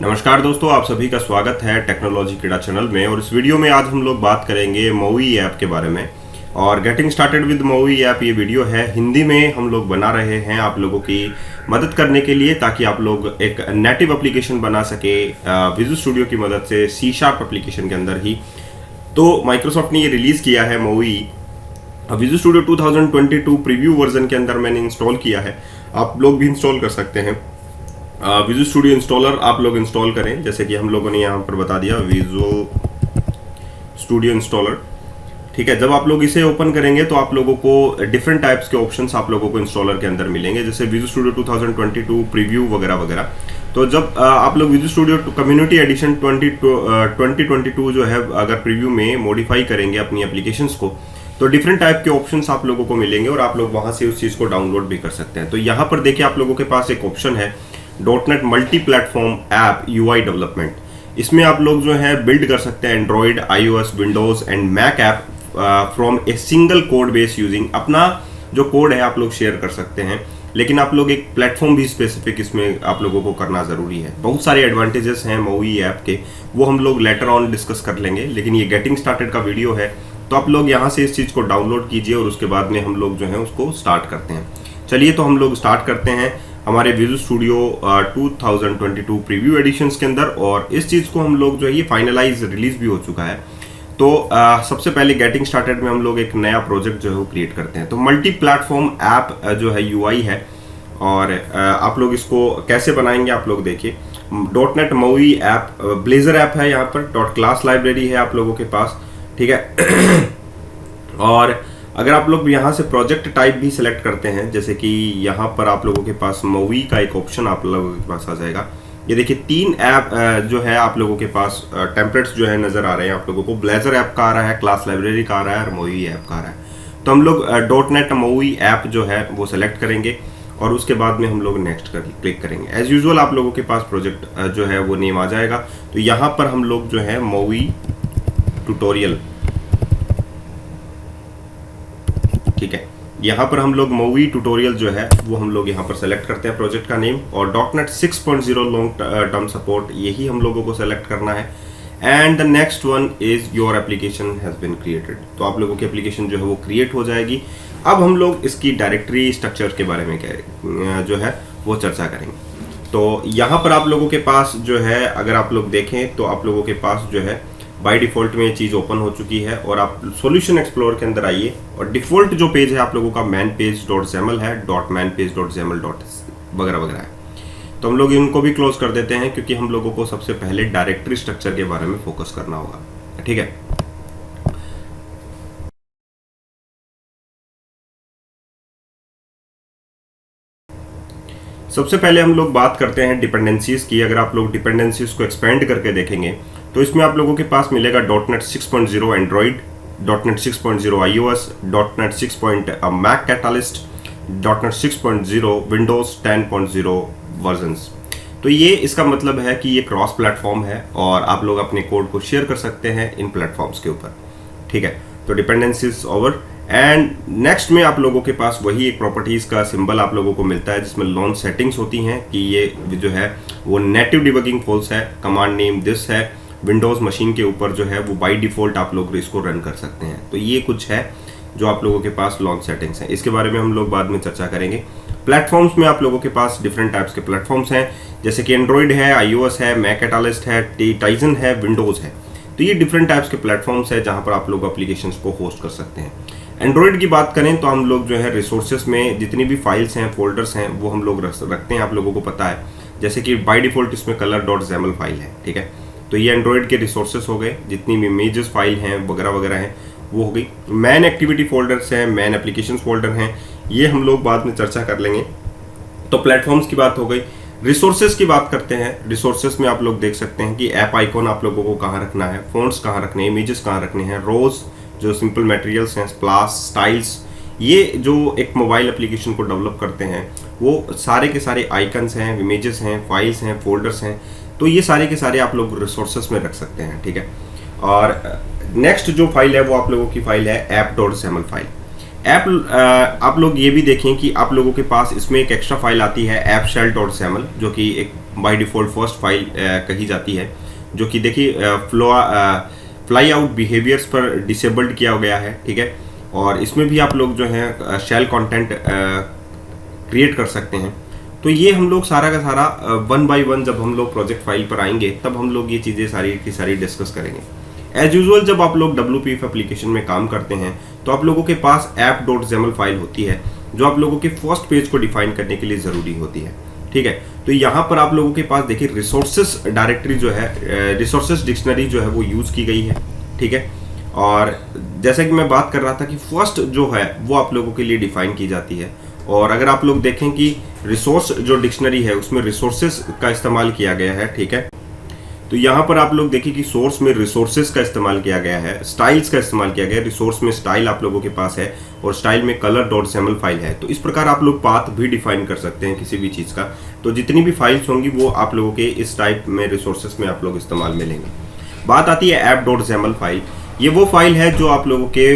नमस्कार दोस्तों, आप सभी का स्वागत है टेक्नोलॉजी क्रीड़ा चैनल में। और इस वीडियो में आज हम लोग बात करेंगे MOVI ऐप के बारे में। और getting started with MOVI app ये वीडियो है हिंदी में हम लोग बना रहे हैं आप लोगों की मदद करने के लिए, ताकि आप लोग एक नेटिव एप्लीकेशन बना सके विजुअल स्टूडियो की मदद से C# एप्लीकेशन के अंदर ही। तो माइक्रोसॉफ्ट ने ये रिलीज़ किया है MOVI visual studio 2022 preview version के अंदर मैंने इंस्टॉल किया है। आप लोग भी इंस्टॉल कर सकते हैं। विजुअल स्टूडियो इंस्टॉलर आप लोग इंस्टॉल करें, जैसे कि हम लोगों ने यहाँ पर बता दिया विजुअल स्टूडियो इंस्टॉलर। ठीक है, जब आप लोग इसे ओपन करेंगे तो आप लोगों को डिफरेंट टाइप्स के ऑप्शंस आप लोगों को इंस्टॉलर के अंदर मिलेंगे, जैसे विजुअल स्टूडियो 2022 प्रीव्यू वगैरह वगैरह। तो जब आप लोग विजुअल स्टूडियो कम्युनिटी एडिशन 2022 जो है अगर प्रीव्यू में मॉडिफाई करेंगे अपनी एप्लीकेशंस को, तो डिफरेंट टाइप के ऑप्शंस आप लोगों को मिलेंगे और आप लोग वहां से उस चीज़ को डाउनलोड भी कर सकते हैं। तो यहाँ पर देखिए आप लोगों के पास एक ऑप्शन है .NET multi platform app UI development. इसमें आप लोग जो है बिल्ड कर सकते हैं Android, iOS, Windows and Mac app from a single code base using. अपना जो कोड है आप लोग शेयर कर सकते हैं, लेकिन आप लोग एक प्लेटफॉर्म भी स्पेसिफिक इसमें आप लोगों को करना ज़रूरी है। बहुत सारे एडवांटेजेस हैं MOVI ऐप के, वो हम लोग लेटर ऑन डिस्कस कर लेंगे, लेकिन ये गेटिंग स्टार्टेड का वीडियो है। तो आप लोग यहाँ से इस चीज़ को डाउनलोड कीजिए और उसके बाद में हम लोग जो है उसको स्टार्ट करते हैं। चलिए तो हम लोग स्टार्ट करते हैं हमारे विजुअल स्टूडियो 2022 प्रीव्यू एडिशंस के अंदर। और इस चीज़ को हम लोग जो है ये फाइनलाइज रिलीज भी हो चुका है। तो सबसे पहले गेटिंग स्टार्टेड में हम लोग एक नया प्रोजेक्ट जो है वो क्रिएट करते हैं। तो मल्टी प्लेटफॉर्म ऐप जो है UI है, और आप लोग इसको कैसे बनाएंगे आप लोग देखिए। .NET MOVI app blazer app है, यहाँ पर .class लाइब्रेरी है आप लोगों के पास, ठीक है। और अगर आप लोग यहाँ से प्रोजेक्ट टाइप भी सिलेक्ट करते हैं, जैसे कि यहाँ पर आप लोगों के पास MOVI का एक ऑप्शन आप लोगों के पास आ जाएगा। ये देखिए 3 ऐप जो है आप लोगों के पास टेम्पलेट्स जो है नज़र आ रहे हैं आप लोगों को। ब्लेजर ऐप का आ रहा है, क्लास लाइब्रेरी का आ रहा है और MOVI ऐप का आ रहा है। तो हम लोग .NET MOVI ऐप जो है वो सेलेक्ट करेंगे और उसके बाद में हम लोग नेक्स्ट क्लिक करेंगे। एज यूजुअल आप लोगों के पास प्रोजेक्ट जो है वो नेम आ जाएगा। तो यहाँ पर हम लोग जो है MOVI ट्यूटोरियल, ठीक है, यहाँ पर हम लोग MOVI ट्यूटोरियल जो है वो हम लोग यहाँ पर सेलेक्ट करते हैं प्रोजेक्ट का नेम। और .NET 6.0 लॉन्ग टर्म सपोर्ट यही हम लोगों को सेलेक्ट करना है। And the next one is your application has been created. तो आप लोगों की एप्लीकेशन जो है वो क्रिएट हो जाएगी। अब हम लोग इसकी डायरेक्टरी स्ट्रक्चर के बारे में जो है वो चर्चा करेंगे। तो यहाँ पर आप लोगों के पास जो है अगर आप लोग देखें तो आप लोगों के पास जो है बाय डिफ़ॉल्ट में ये चीज़ ओपन हो चुकी है। और आप सॉल्यूशन एक्सप्लोर के अंदर आइए और डिफ़ॉल्ट जो पेज है आप लोगों का manpage.xaml है, .manpage.xaml वगैरह वगैरह है। तो हम लोग इनको भी क्लोज कर देते हैं, क्योंकि हम लोगों को सबसे पहले डायरेक्टरी स्ट्रक्चर के बारे में फोकस करना होगा, ठीक है। सबसे पहले हम लोग बात करते हैं डिपेंडेंसीज की। अगर आप लोग डिपेंडेंसीज को एक्सपेंड करके देखेंगे तो इसमें आप लोगों के पास मिलेगा .NET 6.0 Android, .NET 6.0 iOS, .NET 6. Mac Catalyst, .NET 6.0 Windows 10.0 versions. तो ये इसका मतलब है कि ये क्रॉस प्लेटफॉर्म है और आप लोग अपने कोड को शेयर कर सकते हैं इन प्लेटफॉर्म्स के ऊपर, ठीक है। तो डिपेंडेंसीज ओवर। एंड नेक्स्ट में आप लोगों के पास वही एक प्रॉपर्टीज़ का सिंबल आप लोगों को मिलता है, जिसमें लॉन्च सेटिंग्स होती हैं कि ये जो है वो नेटिव डिबगिंग फॉल्स है, कमांड नेम दिस है। विंडोज़ मशीन के ऊपर जो है वो बाय डिफ़ॉल्ट आप लोग इसको रन कर सकते हैं। तो ये कुछ है जो आप लोगों के पास लॉन्च सेटिंग्स हैं। इसके बारे में हम लोग बाद में चर्चा करेंगे। प्लेटफॉर्म्स में आप लोगों के पास डिफरेंट टाइप्स के प्लेटफॉर्म्स हैं, जैसे कि एंड्रॉयड है, iOS है, मैक कैटालिस्ट है, टाइजन है, विंडोज़ है। तो ये डिफरेंट टाइप्स के प्लेटफॉर्म्स है जहाँ पर आप लोग एप्लीकेशंस को होस्ट कर सकते हैं। एंड्रॉयड की बात करें तो हम लोग जो है रिसोर्सेज में जितनी भी फाइल्स हैं, फोल्डर्स हैं, वो हम लोग रखते हैं, आप लोगों को पता है। जैसे कि बाय डिफ़ॉल्ट इसमें color.xaml फाइल है, ठीक है। तो ये एंड्रॉयड के रिसोर्सेज हो गए, जितनी भी इमेजेस फाइल हैं वगैरह वगैरह हैं वो हो गई। मैन एक्टिविटी फोल्डर्स हैं, मैन एप्लीकेशंस फोल्डर हैं, ये हम लोग बाद में चर्चा कर लेंगे। तो प्लेटफॉर्म्स की बात हो गई। रिसोर्सेज की बात करते हैं। रिसोर्सेज में आप लोग देख सकते हैं कि ऐप आइकॉन आप लोगों को कहाँ रखना है, फ़ॉन्ट्स कहाँ रखने हैं, इमेजेस कहाँ रखने हैं, रोज जो सिंपल मटेरियल्स हैं, स्प्लाश, स्टाइल्स, ये जो एक मोबाइल एप्लीकेशन को डेवलप करते हैं वो सारे के सारे आइकन्स हैं, इमेजेस हैं, फाइल्स हैं, फोल्डर्स हैं। तो ये सारे के सारे आप लोग रिसोर्सेज में रख सकते हैं, ठीक है। और नेक्स्ट जो फाइल है वो आप लोगों की फाइल है app.xaml फाइल। आप लोग ये भी देखें कि आप लोगों के पास इसमें एक एक्स्ट्रा फाइल आती है ऐप शेल डॉट XAML, जो कि एक बाय डिफॉल्ट फर्स्ट फाइल कही जाती है, जो कि देखिए फ्लाई आउट बिहेवियर्स पर डिसेबल्ड किया गया है, ठीक है। और इसमें भी आप लोग जो है शेल कंटेंट क्रिएट कर सकते हैं। तो ये हम लोग सारा का सारा वन बाय वन जब हम लोग प्रोजेक्ट फाइल पर आएंगे तब हम लोग ये चीज़ें सारी की सारी डिस्कस करेंगे। एज यूजुअल जब आप लोग WPF एप्लीकेशन में काम करते हैं तो आप लोगों के पास app.xaml फाइल होती है, जो आप लोगों के फर्स्ट पेज को डिफाइन करने के लिए ज़रूरी होती है, ठीक है। तो यहाँ पर आप लोगों के पास देखिए रिसोर्सेस डायरेक्टरी जो है, रिसोर्सेस डिक्शनरी जो है वो यूज़ की गई है, ठीक है। और जैसा कि मैं बात कर रहा था कि फर्स्ट जो है वो आप लोगों के लिए डिफाइन की जाती है। और अगर आप लोग देखें कि रिसोर्स जो डिक्शनरी है उसमें रिसोर्सेस का इस्तेमाल किया गया है, ठीक है। तो यहाँ पर आप लोग देखिए कि सोर्स में रिसोर्सेस का इस्तेमाल किया गया है, स्टाइल्स का इस्तेमाल किया गया है। रिसोर्स में स्टाइल आप लोगों के पास है और स्टाइल में color.xaml फाइल है। तो इस प्रकार आप लोग पाथ भी डिफाइन कर सकते हैं किसी भी चीज़ का। तो जितनी भी फाइल्स होंगी वो आप लोगों के इस टाइप में रिसोर्सेस में आप लोग इस्तेमाल में लेंगे। बात आती है app.xaml फाइल। ये वो फाइल है जो आप लोगों के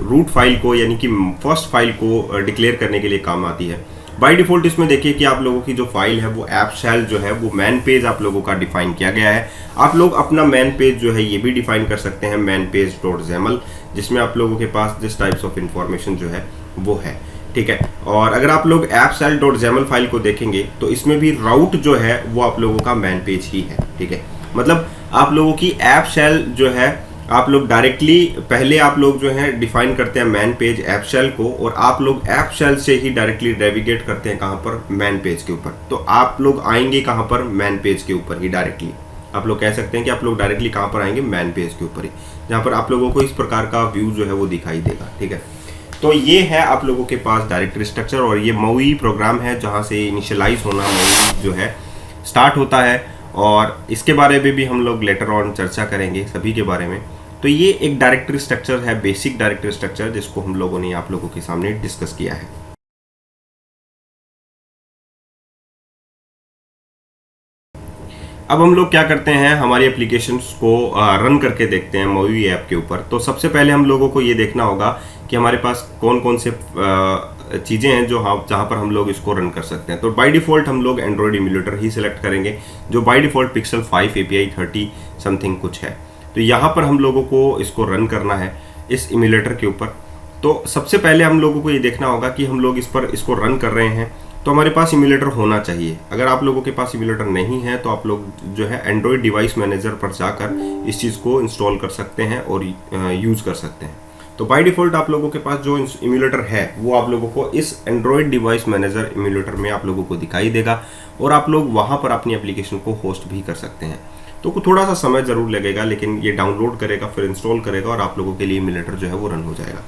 रूट फाइल को यानी कि फर्स्ट फाइल को डिक्लेयर करने के लिए काम आती है। बाय डिफॉल्ट इसमें देखिए कि आप लोगों की जो फाइल है वो ऐप शेल जो है वो मैन पेज आप लोगों का डिफाइन किया गया है। आप लोग अपना मैन पेज जो है ये भी डिफाइन कर सकते हैं मैन पेज डॉट XAML, जिसमें आप लोगों के पास दिस टाइप्स ऑफ इंफॉर्मेशन जो है वो है, ठीक है। और अगर आप लोग app shell dot XAML file को देखेंगे तो इसमें भी राउट जो है वो आप लोगों का मैन पेज ही है, ठीक है। मतलब आप लोगों की ऐप शेल जो है आप लोग डायरेक्टली पहले आप लोग जो है डिफाइन करते हैं मैन पेज ऐप शेल को, और आप लोग ऐप शेल से ही डायरेक्टली नेविगेट करते हैं कहाँ पर, मैन पेज के ऊपर। तो आप लोग आएंगे कहाँ पर, मैन पेज के ऊपर ही डायरेक्टली। आप लोग कह सकते हैं कि आप लोग डायरेक्टली कहाँ पर आएंगे, मैन पेज के ऊपर ही, जहाँ पर आप लोगों को इस प्रकार का व्यू जो है वो दिखाई देगा, ठीक है। तो ये है आप लोगों के पास डायरेक्टरी स्ट्रक्चर, और ये MOUI प्रोग्राम है जहाँ से इनिशियलाइज होना MOUI जो है स्टार्ट होता है, और इसके बारे में भी हम लोग लेटर ऑन चर्चा करेंगे सभी के बारे में। तो ये एक डायरेक्टरी स्ट्रक्चर है, बेसिक डायरेक्टरी स्ट्रक्चर, जिसको हम लोगों ने आप लोगों के सामने डिस्कस किया है। अब हम लोग क्या करते हैं, हमारी एप्लीकेशंस को रन करके देखते हैं MOUI ऐप के ऊपर। तो सबसे पहले हम लोगों को ये देखना होगा कि हमारे पास कौन कौन से चीज़ें हैं जो जहाँ पर हम लोग इसको रन कर सकते हैं। तो बाय डिफ़ॉल्ट हम लोग एंड्रॉयड इम्यूलेटर ही सिलेक्ट करेंगे, जो by default Pixel 5 API 30 something कुछ है। तो यहाँ पर हम लोगों को इसको रन करना है इस इम्यूलेटर के ऊपर। तो सबसे पहले हम लोगों को ये देखना होगा कि हम लोग इसको रन कर रहे हैं तो हमारे पास इम्यूलेटर होना चाहिए। अगर आप लोगों के पास इम्यूलेटर नहीं है तो आप लोग जो है एंड्रॉयड डिवाइस मैनेजर पर जाकर इस चीज़ को इंस्टॉल कर सकते हैं और यूज़ कर सकते हैं। तो बाय डिफ़ॉल्ट आप लोगों के पास जो इम्यूलेटर है वो आप लोगों को इस एंड्रॉयड डिवाइस मैनेजर इम्यूलेटर में आप लोगों को दिखाई देगा, और आप लोग वहाँ पर अपनी एप्लीकेशन को होस्ट भी कर सकते हैं। तो थोड़ा सा समय ज़रूर लगेगा, लेकिन ये डाउनलोड करेगा फिर इंस्टॉल करेगा और आप लोगों के लिए इम्यूलेटर जो है वो रन हो जाएगा।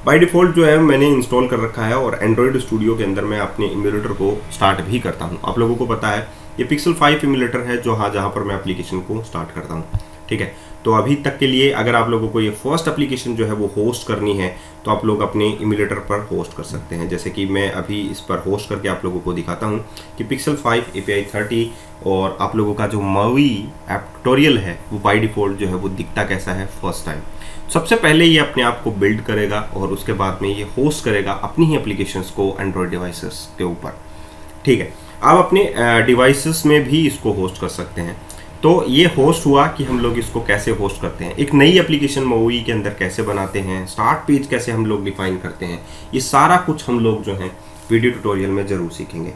बाय डिफ़ॉल्ट जो है मैंने इंस्टॉल कर रखा है, और एंड्रॉयड स्टूडियो के अंदर मैं अपने इम्यूलेटर को स्टार्ट भी करता हूँ। आप लोगों को पता है ये Pixel 5 इम्यूलेटर है जहाँ पर मैं एप्लीकेशन को स्टार्ट करता हूँ, ठीक है। तो अभी तक के लिए अगर आप लोगों को ये फर्स्ट एप्लीकेशन जो है वो होस्ट करनी है तो आप लोग अपने इम्यूलेटर पर होस्ट कर सकते हैं। जैसे कि मैं अभी इस पर होस्ट करके आप लोगों को दिखाता हूँ कि Pixel 5 API 30 और आप लोगों का जो MOUI ऐप ट्यूटोरियल है वो बाय डिफ़ॉल्ट जो है वो दिखता कैसा है फर्स्ट टाइम। सबसे पहले ये अपने आप को बिल्ड करेगा और उसके बाद में ये होस्ट करेगा अपनी ही एप्लीकेशंस को एंड्रॉयड डिवाइसेस के ऊपर, ठीक है। आप अपने डिवाइसेस में भी इसको होस्ट कर सकते हैं। तो ये होस्ट हुआ कि हम लोग इसको कैसे होस्ट करते हैं, एक नई एप्लीकेशन MOUI के अंदर कैसे बनाते हैं, स्टार्ट पेज कैसे हम लोग डिफाइन करते हैं, ये सारा कुछ हम लोग जो है वीडियो ट्यूटोरियल में ज़रूर सीखेंगे।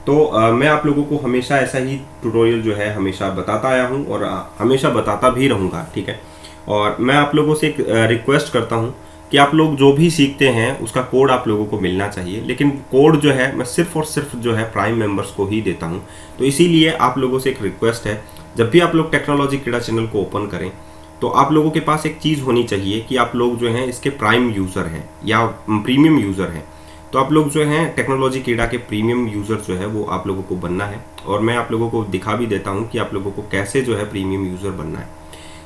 तो मैं आप लोगों को हमेशा ऐसा ही ट्यूटोरियल जो है हमेशा बताता आया हूँ और हमेशा बताता भी रहूँगा, ठीक है। और मैं आप लोगों से एक रिक्वेस्ट करता हूँ कि आप लोग जो भी सीखते हैं उसका कोड आप लोगों को मिलना चाहिए, लेकिन कोड जो है मैं सिर्फ और सिर्फ जो है प्राइम मेंबर्स को ही देता हूँ। तो इसीलिए आप लोगों से एक रिक्वेस्ट है, जब भी आप लोग टेक्नोलॉजी क्रीड़ा चैनल को ओपन करें तो आप लोगों के पास एक चीज़ होनी चाहिए कि आप लोग जो हैं इसके प्राइम यूज़र हैं या प्रीमियम यूज़र हैं। तो आप लोग जो हैं टेक्नोलॉजी क्रीड़ा के प्रीमियम यूज़र जो है वो आप लोगों को बनना है, और मैं आप लोगों को दिखा भी देता हूँ कि आप लोगों को कैसे जो है प्रीमियम यूज़र बनना है।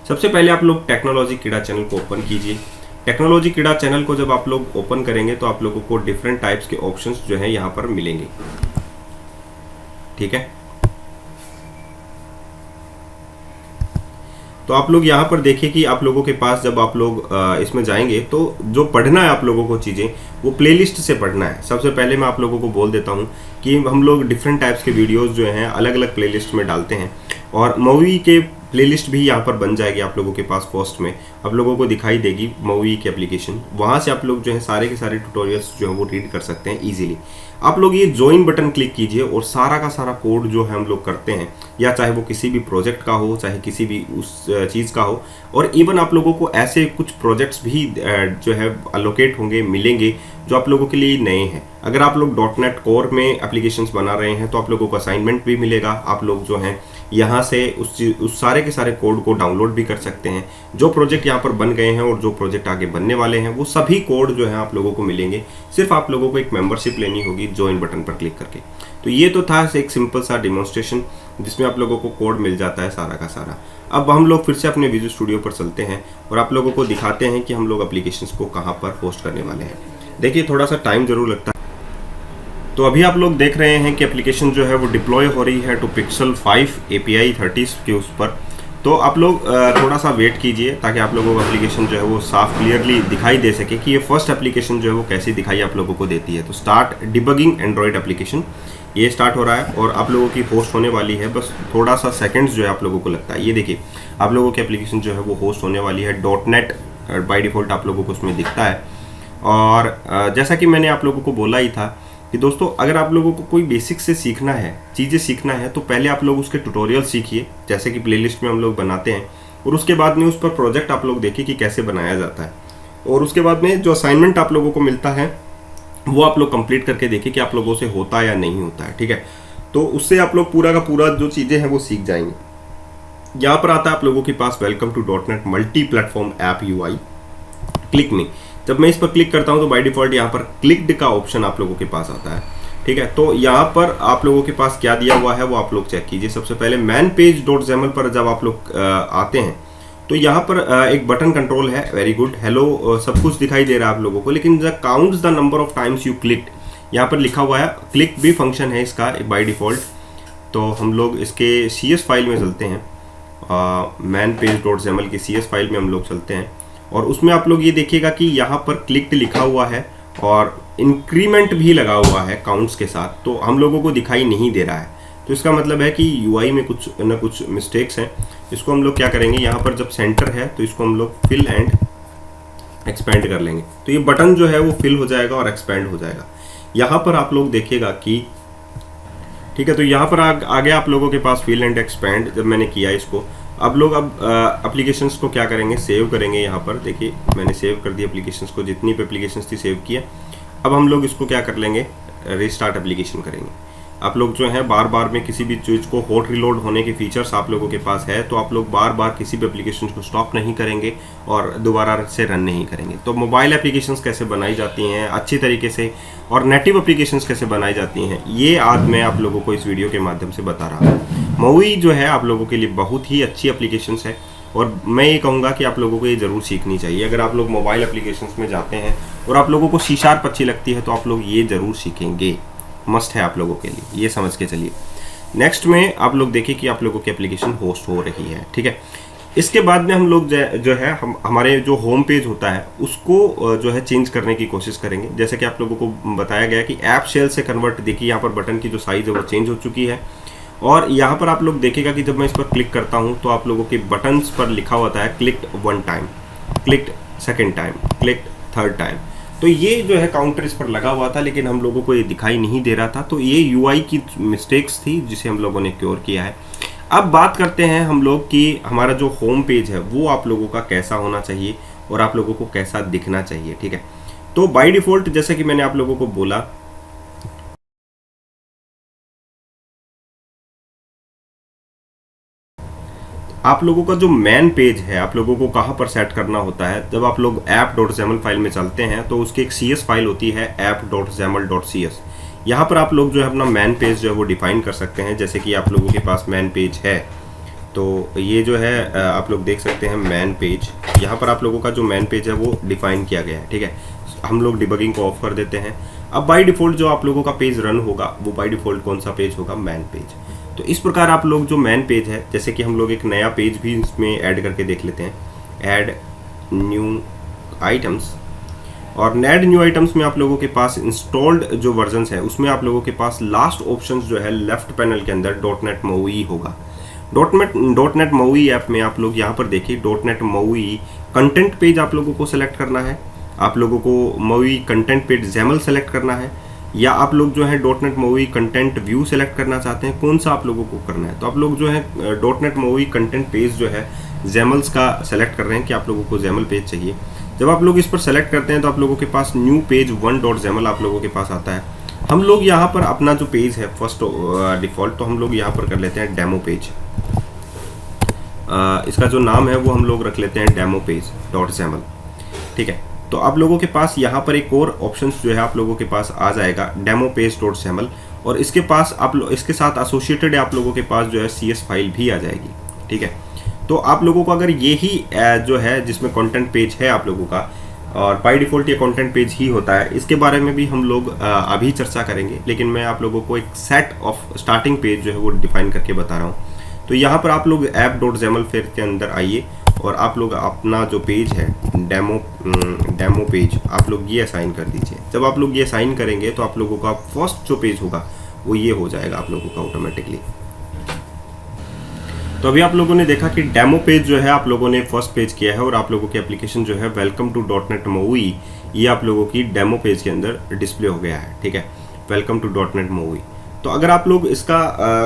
सबसे पहले आप लोग टेक्नोलॉजी क्रीड़ा चैनल को ओपन कीजिए। टेक्नोलॉजी क्रीड़ा चैनल को जब आप लोग ओपन करेंगे तो आप लोगों को डिफरेंट टाइप्स के ऑप्शंस जो है यहाँ पर मिलेंगे, ठीक है। तो आप लोग यहाँ पर देखिए कि आप लोगों के पास जब आप लोग इसमें जाएंगे तो जो पढ़ना है आप लोगों को चीज़ें वो प्लेलिस्ट से पढ़ना है। सबसे पहले मैं आप लोगों को बोल देता हूँ कि हम लोग डिफरेंट टाइप्स के वीडियोस जो हैं अलग अलग प्लेलिस्ट में डालते हैं, और मूवी के प्लेलिस्ट भी यहाँ पर बन जाएगी आप लोगों के पास। फर्स्ट में आप लोगों को दिखाई देगी मूवी की एप्लीकेशन, वहाँ से आप लोग जो है सारे के सारे ट्यूटोरियल्स जो है वो रीड कर सकते हैं इजीली। आप लोग ये ज्वाइन बटन क्लिक कीजिए और सारा का सारा कोड जो है हम लोग करते हैं, या चाहे वो किसी भी प्रोजेक्ट का हो, चाहे किसी भी उस चीज़ का हो, और इवन आप लोगों को ऐसे कुछ प्रोजेक्ट्स भी जो है अलोकेट होंगे, मिलेंगे जो आप लोगों के लिए नए हैं। अगर आप लोग .NET कोर में एप्लीकेशंस बना रहे हैं तो आप लोगों को असाइनमेंट भी मिलेगा। आप लोग जो हैं यहाँ से उस सारे के सारे कोड को डाउनलोड भी कर सकते हैं। जो प्रोजेक्ट यहाँ पर बन गए हैं और जो प्रोजेक्ट आगे बनने वाले हैं वो सभी कोड जो है आप लोगों को मिलेंगे। सिर्फ आप लोगों को एक मेंबरशिप लेनी होगी ज्वाइन बटन पर क्लिक करके। तो ये तो था एक सिंपल सा डिमॉन्स्ट्रेशन जिसमें आप लोगों को कोड मिल जाता है सारा का सारा। अब हम लोग फिर से अपने विजुअल स्टूडियो पर चलते हैं और आप लोगों को दिखाते हैं कि हम लोग एप्लीकेशंस को कहाँ पर पोस्ट करने वाले हैं। देखिए थोड़ा सा टाइम जरूर लगता है। तो अभी आप लोग देख रहे हैं कि एप्लीकेशन जो है वो डिप्लॉय हो रही है टू पिक्सल 5 API 30 के उस पर। तो आप लोग थोड़ा सा वेट कीजिए ताकि आप लोगों को एप्लीकेशन जो है वो साफ क्लियरली दिखाई दे सके कि ये फर्स्ट एप्लीकेशन जो है वो कैसी दिखाई आप लोगों को देती है। तो स्टार्ट डिबगिंग एंड्रॉयड एप्लीकेशन, ये स्टार्ट हो रहा है और आप लोगों की होस्ट होने वाली है। बस थोड़ा सा सेकंड्स जो है आप लोगों को लगता है। ये देखिए आप लोगों की एप्लीकेशन जो है वो होस्ट होने वाली है। .NET बाय डिफ़ॉल्ट आप लोगों को उसमें दिखता है। और जैसा कि मैंने आप लोगों को बोला ही था कि दोस्तों अगर आप लोगों को कोई बेसिक से सीखना है, चीज़ें सीखना है, तो पहले आप लोग उसके ट्यूटोरियल सीखिए जैसे कि प्लेलिस्ट में हम लोग बनाते हैं, और उसके बाद में उस पर प्रोजेक्ट आप लोग देखिए कि कैसे बनाया जाता है, और उसके बाद में जो असाइनमेंट आप लोगों को मिलता है वो आप लोग कंप्लीट करके देखिए कि आप लोगों से होता है या नहीं होता है। ठीक है, तो उससे आप लोग पूरा का पूरा जो चीज़ें हैं वो सीख जाएंगे। यहाँ पर आता है आप लोगों के पास welcome to .NET multi platform app UI। Click me, जब मैं इस पर क्लिक करता हूं तो बाय डिफॉल्ट यहाँ पर क्लिक्ड का ऑप्शन आप लोगों के पास आता है। ठीक है, तो यहाँ पर आप लोगों के पास क्या दिया हुआ है वो आप लोग चेक कीजिए। सबसे पहले मैन पेज .xaml पर जब आप लोग आते हैं तो यहाँ पर एक बटन कंट्रोल है, वेरी गुड, हेलो, सब कुछ दिखाई दे रहा है आप लोगों को। लेकिन the counts the number of times you clicked, यहाँ पर लिखा हुआ है, क्लिक भी फंक्शन है इसका बाय डिफॉल्ट। तो हम लोग इसके CS फाइल में चलते हैं, मैन पेज .xaml की CS फाइल में हम लोग चलते हैं, और उसमें आप लोग ये देखिएगा कि यहाँ पर क्लिक्ड लिखा हुआ है और इंक्रीमेंट भी लगा हुआ है काउंट्स के साथ, तो हम लोगों को दिखाई नहीं दे रहा है। तो इसका मतलब है कि UI में कुछ न कुछ मिस्टेक्स हैं। इसको हम लोग क्या करेंगे, यहाँ पर जब सेंटर है तो इसको हम लोग फिल एंड एक्सपेंड कर लेंगे, तो ये बटन जो है वो फिल हो जाएगा और एक्सपेंड हो जाएगा। यहाँ पर आप लोग देखिएगा कि ठीक है, तो यहाँ पर आगे आप लोगों के पास फिल एंड एक्सपेंड जब मैंने किया इसको, अब लोग एप्लीकेशंस को क्या करेंगे, सेव करेंगे। यहाँ पर देखिए मैंने सेव कर दी एप्लीकेशंस को, जितनी भी एप्लीकेशंस थी सेव किया। अब हम लोग इसको क्या कर लेंगे, रिस्टार्ट एप्लीकेशन करेंगे। आप लोग जो है बार बार में किसी भी चीज़ को हॉट रिलोड होने के फीचर्स आप लोगों के पास है, तो आप लोग बार बार किसी भी एप्लीकेशन को स्टॉप नहीं करेंगे और दोबारा से रन नहीं करेंगे। तो मोबाइल एप्लीकेशंस कैसे बनाई जाती हैं अच्छी तरीके से, और नेटिव एप्लीकेशंस कैसे बनाई जाती हैं, ये आज मैं आप लोगों को इस वीडियो के माध्यम से बता रहा हूँ। मूवी जो है आप लोगों के लिए बहुत ही अच्छी एप्लीकेशंस है, और मैं ये कहूँगा कि आप लोगों को ये ज़रूर सीखनी चाहिए। अगर आप लोग मोबाइल एप्लीकेशंस में जाते हैं और आप लोगों को C# अच्छी लगती है तो आप लोग ये ज़रूर सीखेंगे, मस्ट है आप लोगों के लिए, ये समझ के चलिए। नेक्स्ट में आप लोग देखिए कि आप लोगों की एप्लीकेशन होस्ट हो रही है। ठीक है, इसके बाद में हम लोग जो है हमारे जो होम पेज होता है उसको जो है चेंज करने की कोशिश करेंगे। जैसे कि आप लोगों को बताया गया कि ऐप शेल से कन्वर्ट, देखिए यहाँ पर बटन की जो साइज़ है वो चेंज हो चुकी है, और यहाँ पर आप लोग देखिएगा कि जब मैं इस पर क्लिक करता हूँ तो आप लोगों के बटन्स पर लिखा होता है clicked 1 time, clicked 2nd time, clicked 3rd time. तो ये जो है काउंटर इस पर लगा हुआ था, लेकिन हम लोगों को ये दिखाई नहीं दे रहा था। तो ये UI की मिस्टेक्स थी जिसे हम लोगों ने क्योर किया है। अब बात करते हैं हम लोग कि हमारा जो होम पेज है वो आप लोगों का कैसा होना चाहिए और आप लोगों को कैसा दिखना चाहिए। ठीक है, तो बाय डिफ़ॉल्ट जैसे कि मैंने आप लोगों को बोला, आप लोगों का जो मैन पेज है आप लोगों को कहाँ पर सेट करना होता है। जब आप लोग app.xaml फाइल में चलते हैं तो उसकी एक CS फाइल होती है app.xaml.cs। यहाँ पर आप लोग जो है अपना मैन पेज जो है वो डिफाइन कर सकते हैं। जैसे कि आप लोगों के पास मैन पेज है, तो ये जो है आप लोग देख सकते हैं मैन पेज, यहाँ पर आप लोगों का जो मैन पेज है वो डिफाइन किया गया है। ठीक है, हम लोग डिबगिंग को ऑफ कर देते हैं। अब बाय डिफ़ॉल्ट जो आप लोगों का पेज रन होगा वो बाय डिफ़ॉल्ट कौन सा पेज होगा, मैन पेज। तो इस प्रकार आप लोग जो मेन पेज है, जैसे कि हम लोग एक नया पेज भी इसमें ऐड करके देख लेते हैं, ऐड न्यू आइटम्स। और ऐड न्यू आइटम्स में आप लोगों के पास इंस्टॉल्ड जो वर्जन्स है उसमें आप लोगों के पास लास्ट ऑप्शन जो है लेफ्ट पैनल के अंदर .NET MAUI होगा। .NET MAUI ऐप में आप लोग यहाँ पर देखिए .NET MAUI कंटेंट पेज आप लोगों को सेलेक्ट करना है, आप लोगों को MAUI content page XAML select करना है, या आप लोग जो है .NET MAUI content view select करना चाहते हैं, कौन सा आप लोगों को करना है। तो आप लोग जो है .NEट MAUI कंटेंट पेज जो है XAML का सेलेक्ट कर रहे हैं कि आप लोगों को XAML पेज चाहिए। जब आप लोग इस पर सेलेक्ट करते हैं तो आप लोगों के पास न्यू पेज 1.XAML आप लोगों के पास आता है। हम लोग यहाँ पर अपना जो पेज है फर्स्ट डिफ़ॉल्ट, तो हम लोग यहाँ पर कर लेते हैं डेमो पेज। इसका जो नाम है वो हम लोग रख लेते हैं डेमो पेज .XAML, ठीक है। तो आप लोगों के पास यहाँ पर एक और ऑप्शन जो है आप लोगों के पास आ जाएगा डेमो पेज .XAML, और इसके पास इसके साथ एसोसिएटेड आप लोगों के पास जो है CS फाइल भी आ जाएगी, ठीक है। तो आप लोगों को अगर ये ही जो है जिसमें कंटेंट पेज है आप लोगों का, और बाय डिफ़ॉल्ट ये कंटेंट पेज ही होता है, इसके बारे में भी हम लोग अभी चर्चा करेंगे, लेकिन मैं आप लोगों को एक सेट ऑफ स्टार्टिंग पेज जो है वो डिफाइन करके बता रहा हूँ। तो यहाँ पर आप लोग app.XAML फिर के अंदर आइए और आप लोग अपना जो पेज है डेमो पेज आप लोग ये असाइन कर दीजिए। जब आप लोग ये असाइन करेंगे तो आप लोगों का फर्स्ट जो पेज होगा वो ये हो जाएगा आप लोगों का ऑटोमेटिकली। तो अभी आप लोगों ने देखा कि डेमो पेज जो है आप लोगों ने फर्स्ट पेज किया है, और आप लोगों की एप्लीकेशन जो है वेलकम टू .NET MAUI ये आप लोगों की डेमो पेज के अंदर डिस्प्ले हो गया है, ठीक है, वेलकम टू .NET MAUI। तो अगर आप लोग इसका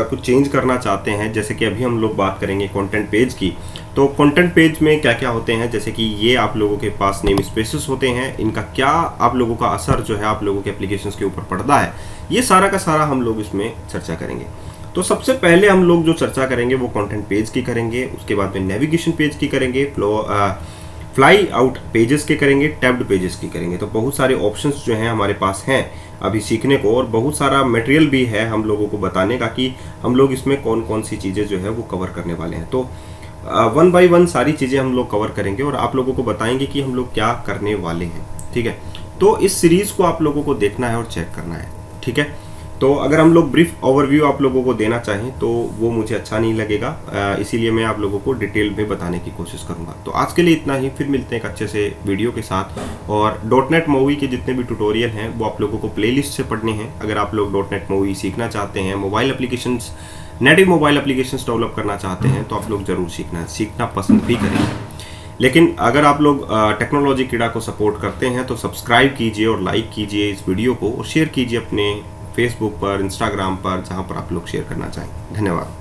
कुछ चेंज करना चाहते हैं, जैसे कि अभी हम लोग बात करेंगे कंटेंट पेज की, तो कंटेंट पेज में क्या क्या होते हैं, जैसे कि ये आप लोगों के पास नेम स्पेसेस होते हैं, इनका क्या आप लोगों का असर जो है आप लोगों के एप्लीकेशंस के ऊपर पड़ता है, ये सारा का सारा हम लोग इसमें चर्चा करेंगे। तो सबसे पहले हम लोग जो चर्चा करेंगे वो कंटेंट पेज की करेंगे, उसके बाद में नेविगेशन पेज की करेंगे, फ्लाई आउट पेजेस के करेंगे, टैब्ड पेजेस की करेंगे। तो बहुत सारे ऑप्शंस जो हैं हमारे पास हैं अभी सीखने को, और बहुत सारा मटेरियल भी है हम लोगों को बताने का कि हम लोग इसमें कौन कौन सी चीज़ें जो है वो कवर करने वाले हैं। तो 1 बाय 1 सारी चीज़ें हम लोग कवर करेंगे और आप लोगों को बताएंगे कि हम लोग क्या करने वाले हैं, ठीक है। तो इस सीरीज़ को आप लोगों को देखना है और चेक करना है, ठीक है। तो अगर हम लोग ब्रीफ ओवरव्यू आप लोगों को देना चाहें तो वो मुझे अच्छा नहीं लगेगा, इसीलिए मैं आप लोगों को डिटेल में बताने की कोशिश करूंगा। तो आज के लिए इतना ही, फिर मिलते हैं एक अच्छे से वीडियो के साथ। और .NET MAUI के जितने भी ट्यूटोरियल हैं वो आप लोगों को प्लेलिस्ट से पढ़ने हैं। अगर आप लोग .NET MAUI सीखना चाहते हैं, mobile applications, native mobile applications develop करना चाहते हैं, तो आप लोग ज़रूर सीखना पसंद भी करेंगे। लेकिन अगर आप लोग टेक्नोलॉजी कीड़ा को सपोर्ट करते हैं तो सब्सक्राइब कीजिए और लाइक कीजिए इस वीडियो को, और शेयर कीजिए अपने फेसबुक पर, इंस्टाग्राम पर, जहां पर आप लोग शेयर करना चाहें। धन्यवाद।